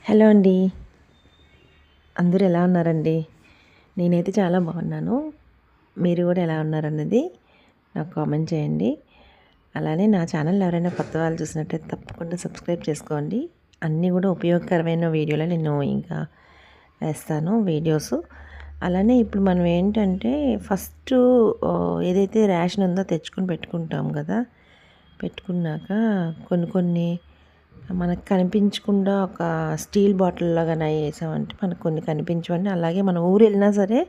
Hello అండి. అందరూ ఎలా ఉన్నారండి? నేనైతే చాలా బాగున్నాను. మీరు కూడా ఎలా ఉన్నారన్నది నాకు కామెంట్ చేయండి. అలానే నా ఛానల్ ఎవరైనా కొత్త వాళ్ళు చూసినట్టయితే తప్పకుండా సబ్స్క్రైబ్ చేసుకోండి. అన్నీ కూడా ఉపయోగకరమైన వీడియోలే నేను ఇంకా వేస్తాను వీడియోస్. అలానే ఇప్పుడు మనం ఏంటంటే ఫస్టు ఏదైతే రేషన్ ఉందో తెచ్చుకొని పెట్టుకుంటాం కదా! పెట్టుకున్నాక కొన్ని మనకు కనిపించకుండా ఒక స్టీల్ బాటిల్ గాని వేసామంటే మనకు కొన్ని కనిపించవండి. అలాగే మనం ఊరు వెళ్ళినా సరే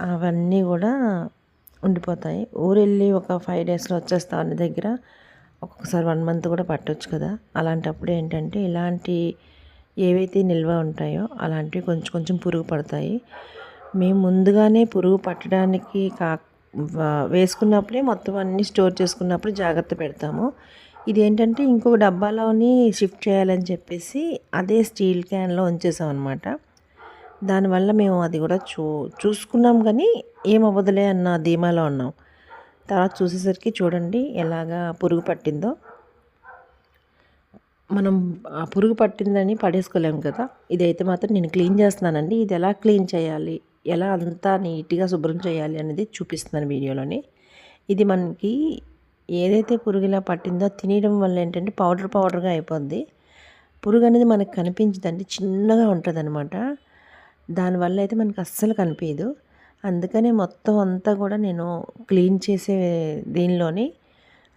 అవన్నీ కూడా ఉండిపోతాయి. ఊరు వెళ్ళి ఒక 5 డేస్లో వచ్చేస్తాం అన్న దగ్గర ఒక్కొక్కసారి 1 మంత్ కూడా పట్టొచ్చు కదా! అలాంటప్పుడు ఏంటంటే ఇలాంటి ఏవైతే నిల్వ ఉంటాయో అలాంటివి కొంచెం కొంచెం పురుగు పడతాయి. మేము ముందుగానే పురుగు పట్టడానికి వేసుకున్నప్పుడే మొత్తం అన్నీ స్టోర్ చేసుకున్నప్పుడు జాగ్రత్త పెడతాము. ఇదేంటంటే ఇంకొక డబ్బాలోని షిఫ్ట్ చేయాలని చెప్పేసి అదే స్టీల్ క్యాన్లో ఉంచేసాం అనమాట. దానివల్ల మేము అది కూడా చూసుకున్నాం కానీ ఏమవ్వదులే అన్న ధీమాలో ఉన్నాం. తర్వాత చూసేసరికి చూడండి ఎలాగా పురుగు పట్టిందో. మనం ఆ పురుగు పట్టిందని పడేసుకోలేము కదా! ఇదైతే మాత్రం నేను క్లీన్ చేస్తున్నానండి. ఇది ఎలా క్లీన్ చేయాలి, ఎలా అంతా నీట్గా శుభ్రం చేయాలి అనేది చూపిస్తున్నాను వీడియోలోని. ఇది మనకి ఏదైతే పురుగు ఇలా పట్టిందో తినేయడం వల్ల ఏంటంటే పౌడర్గా అయిపోద్ది. పురుగు అనేది మనకు కనిపించదండి, చిన్నగా ఉంటుందన్నమాట. దానివల్ల అయితే మనకు అస్సలు కనిపించదు. అందుకనే మొత్తం అంతా కూడా నేను క్లీన్ చేసే దీనిలోని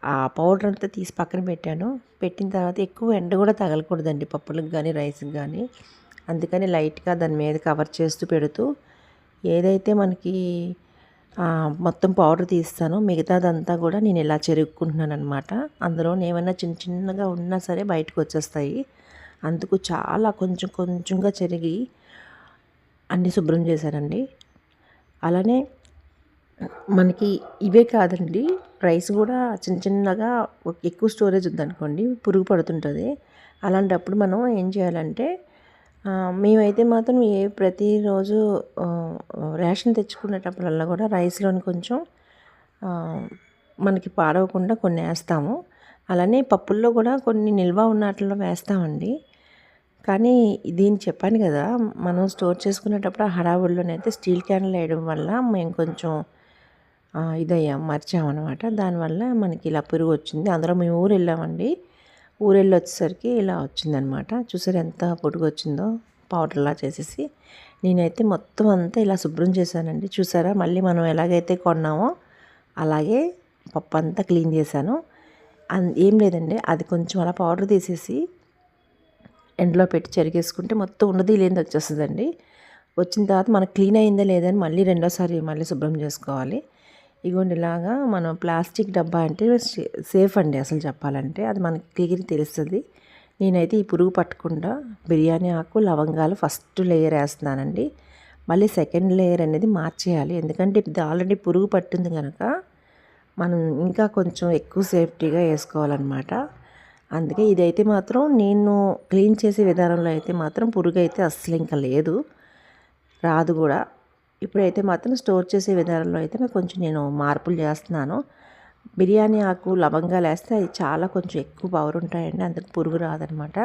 ఆ పౌడర్ అంతా తీసి పక్కన పెట్టాను. పెట్టిన తర్వాత ఎక్కువ ఎండ కూడా తగలకూడదండి పప్పులకు కానీ రైస్కి కానీ. అందుకని లైట్గా దాని మీద కవర్ చేస్తూ పెడుతూ ఏదైతే మనకి మొత్తం పౌడర్ తీస్తానో మిగతాదంతా కూడా నేను ఇలా చెరుక్కుంటున్నాను అనమాట. అందులో ఏమైనా చిన్న చిన్నగా ఉన్నా సరే బయటకు వచ్చేస్తాయి. అందుకు చాలా కొంచెం కొంచెంగా చెరిగి అన్నీ శుభ్రం చేశానండి. అలానే మనకి ఇవే కాదండి, రైస్ కూడా చిన్న చిన్నగా ఎక్కువ స్టోరేజ్ ఉందనుకోండి పురుగు పడుతుంటుంది. అలాంటప్పుడు మనం ఏం చేయాలంటే మేమైతే మాత్రం ప్రతిరోజు రేషన్ తెచ్చుకునేటప్పుడల్లా కూడా రైస్లోని కొంచెం మనకి పాడవకుండా కొన్ని వేస్తాము. అలానే పప్పుల్లో కూడా కొన్ని నిల్వ ఉన్నట్లో వేస్తామండి. కానీ దీన్ని చెప్పాను కదా, మనం స్టోర్ చేసుకునేటప్పుడు ఆ హడావుడిలోనైతే స్టీల్ క్యాన్లు వేయడం వల్ల మేము కొంచెం మర్చామన్నమాట. దానివల్ల మనకి ఇలా పురుగు వచ్చింది. అందులో మేము ఊరు వెళ్ళామండి. ఊరు వెళ్ళి వచ్చేసరికి ఇలా వచ్చిందనమాట. చూసారు ఎంత పొడుగు వచ్చిందో పౌడర్లా చేసేసి. నేనైతే మొత్తం అంతా ఇలా శుభ్రం చేశానండి. చూసారా మళ్ళీ మనం ఎలాగైతే కొన్నామో అలాగే పప్పు అంతా క్లీన్ చేశాను. ఏం లేదండి, అది కొంచెం అలా పౌడర్ తీసేసి ఎండలో పెట్టి చెరిగేసుకుంటే మొత్తం ఉన్నది లేనిది వచ్చేస్తుందండి. వచ్చిన తర్వాత మనకు క్లీన్ అయిందా లేదని మళ్ళీ రెండోసారి మళ్ళీ శుభ్రం చేసుకోవాలి. ఇగోండి ఇలాగా మనం ప్లాస్టిక్ డబ్బా అంటే సేఫ్ అండి అసలు చెప్పాలంటే. అది మనకి క్లియర్ తెలుస్తుంది. నేనైతే ఈ పురుగు పట్టకుండా బిర్యానీ ఆకు లవంగాలు ఫస్ట్ లేయర్ వేస్తున్నానండి. మళ్ళీ సెకండ్ లేయర్ అనేది మార్చేయాలి. ఎందుకంటే ఇది ఆల్రెడీ పురుగు పట్టింది కనుక మనం ఇంకా కొంచెం ఎక్కువ సేఫ్టీగా వేసుకోవాలన్నమాట. అందుకే ఇదైతే మాత్రం నేను క్లీన్ చేసే విధానంలో అయితే మాత్రం పురుగు అయితే అస్సలు ఇంకా లేదు, రాదు కూడా. ఇప్పుడైతే మాత్రం స్టోర్ చేసే విధానంలో అయితే కొంచెం నేను మార్పులు చేస్తున్నాను. బిర్యానీ ఆకు లవంగాలు వేస్తే అవి చాలా కొంచెం ఎక్కువ పవర్ ఉంటాయండి, అందుకు పురుగు రాదనమాట.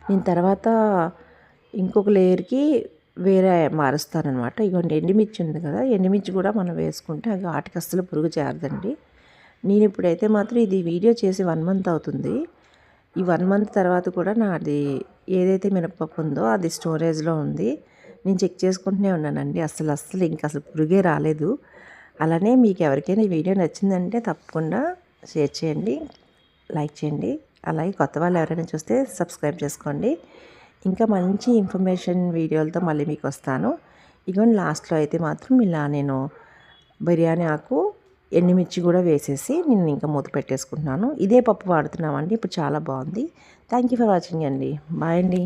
నేను తర్వాత ఇంకొక లేయర్కి వేరే మారుస్తానమాట. ఇగోండి ఎండుమిర్చి ఉంది కదా, ఎండుమిర్చి కూడా మనం వేసుకుంటే అవి వాటికి అస్సలు పురుగు చేరదండి. నేను ఇప్పుడైతే మాత్రం ఇది వీడియో చేసి 1 మంత్ అవుతుంది. ఈ 1 మంత్ తర్వాత కూడా నాది ఏదైతే మినపప్పు ఉందో అది స్టోరేజ్లో ఉంది. నేను చెక్ చేసుకుంటూనే ఉన్నానండి. అస్సలు ఇంకా పురుగే రాలేదు. అలానే మీకు ఎవరికైనా ఈ వీడియో నచ్చిందంటే తప్పకుండా షేర్ చేయండి, లైక్ చేయండి. అలాగే కొత్త వాళ్ళు ఎవరైనా చూస్తే సబ్స్క్రైబ్ చేసుకోండి. ఇంకా మంచి ఇన్ఫర్మేషన్ వీడియోలతో మళ్ళీ మీకు వస్తాను. ఇగోండి లాస్ట్లో అయితే మాత్రం ఇలా నేను బిర్యానీ ఆకు ఎండుమిర్చి కూడా వేసేసి నేను ఇంకా మూత పెట్టేసుకుంటున్నాను. ఇదే పప్పు వాడుతున్నామండి. ఇప్పుడు చాలా బాగుంది. థ్యాంక్ యూ ఫర్ వాచింగ్ అండి. బాయ్ అండి.